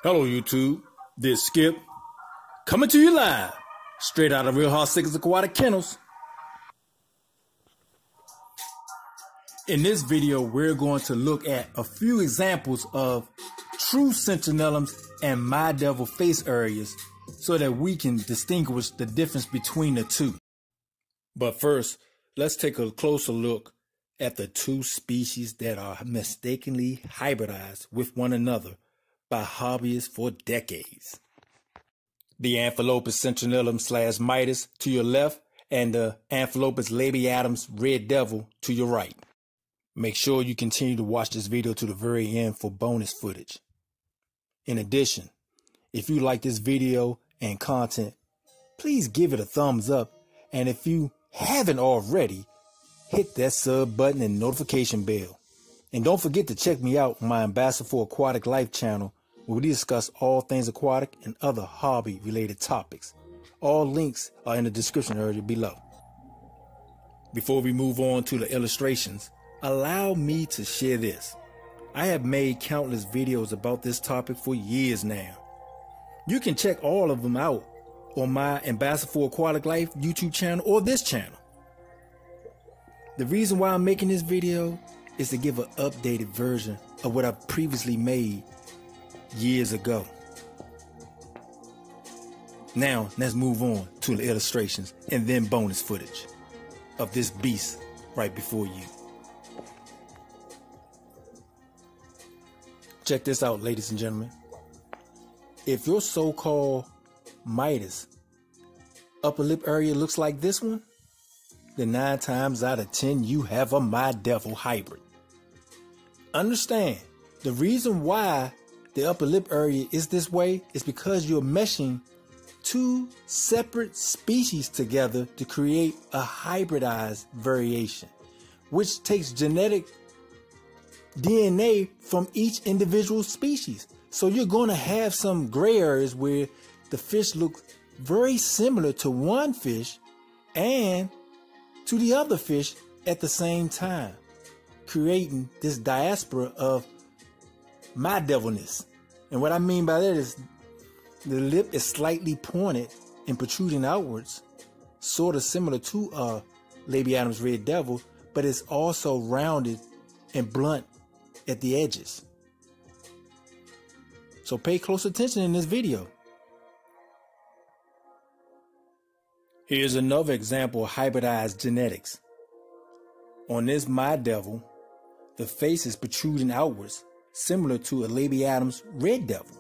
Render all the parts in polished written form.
Hello YouTube, this Skip, coming to you live, straight out of Real Hard Stickers Aquatic Kennels. In this video, we're going to look at a few examples of true Citrinellus and Midevil face areas so that we can distinguish the difference between the two. But first, let's take a closer look at the two species that are mistakenly hybridized with one another by hobbyists for decades. The Amphilophus Citrinellus / Midas to your left and the Amphilophus labiatus red devil to your right. Make sure you continue to watch this video to the very end for bonus footage. In addition, if you like this video and content, please give it a thumbs up, and if you haven't already, hit that sub button and notification bell. And don't forget to check me out on my Ambassador for Aquatic Life channel, where we discuss all things aquatic and other hobby related topics. All links are in the description area below. Before we move on to the illustrations, allow me to share this. I have made countless videos about this topic for years now. You can check all of them out on my Ambassador for Aquatic Life YouTube channel or this channel. The reason why I'm making this video is to give an updated version of what I previously made years ago. Now let's move on to the illustrations and then bonus footage of this beast right before you. Check this out, ladies and gentlemen. If your so-called Midas upper lip area looks like this one, then 9 times out of 10 you have a Midevil hybrid. Understand, the reason why the upper lip area is this way is because you're meshing two separate species together to create a hybridized variation, which takes genetic DNA from each individual species. So you're going to have some gray areas where the fish look very similar to one fish and to the other fish at the same time, creating this diaspora of Midevilness. And what I mean by that is the lip is slightly pointed and protruding outwards, sort of similar to labiatus red devil, but it's also rounded and blunt at the edges. So pay close attention in this video. Here's another example of hybridized genetics. On this Midevil, the face is protruding outwards, similar to a labiatus red devil.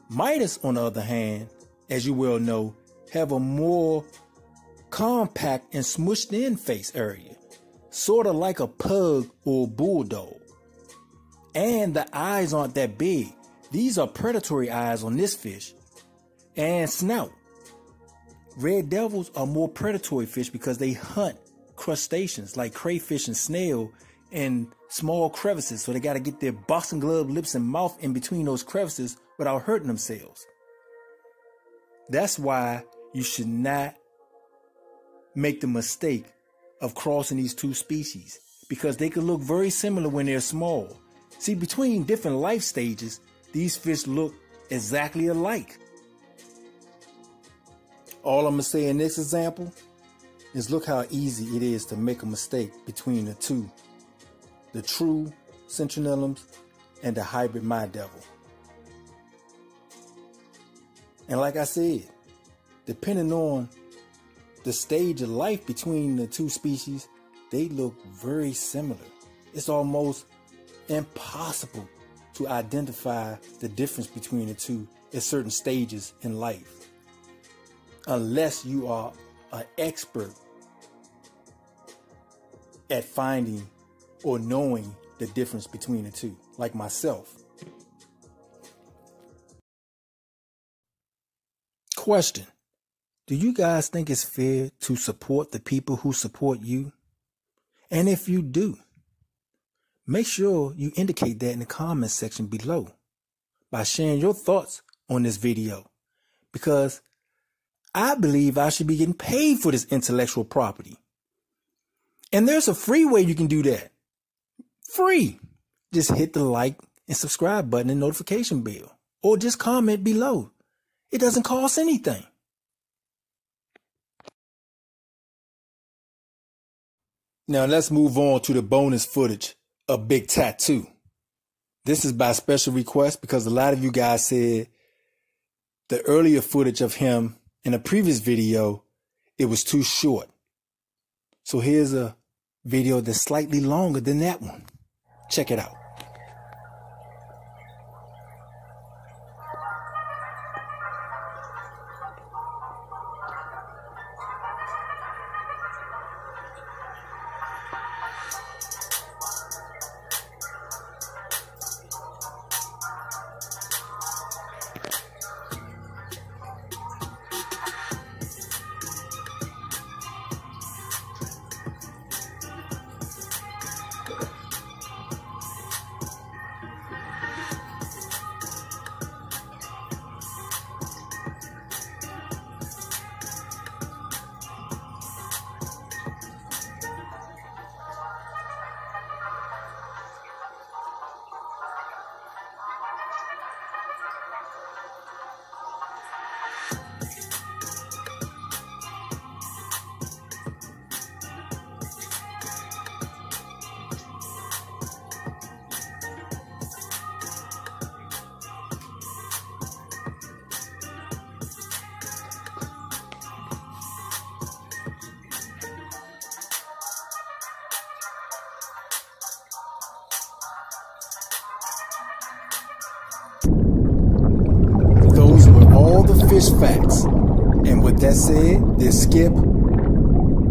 Midas, on the other hand, as you well know, have a more compact and smushed in face area, sort of like a pug or a bulldog. And the eyes aren't that big. These are predatory eyes on this fish and snout. Red devils are more predatory fish because they hunt crustaceans like crayfish and snail in small crevices, so they got to get their boxing glove lips and mouth in between those crevices without hurting themselves. That's why you should not make the mistake of crossing these two species, because they could look very similar when they're small. See, between different life stages, these fish look exactly alike. All I'm going to say in this example is look how easy it is to make a mistake between the two. The true Citrinellus and the hybrid Midevil. And like I said, depending on the stage of life between the two species, they look very similar. It's almost impossible to identify the difference between the two at certain stages in life, unless you are an expert at finding or knowing the difference between the two, like myself. Question: do you guys think it's fair to support the people who support you? And if you do, make sure you indicate that in the comment section below by sharing your thoughts on this video, because I believe I should be getting paid for this intellectual property. And there's a free way you can do that. Free. Just hit the like and subscribe button and notification bell. or just comment below. It doesn't cost anything. Now let's move on to the bonus footage of Big Tattoo. This is by special request because a lot of you guys said the earlier footage of him in a previous video, it was too short. So here's a video that's slightly longer than that one. Check it out. Those were all the fish facts. And with that said, this Skip,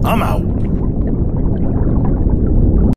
I'm out.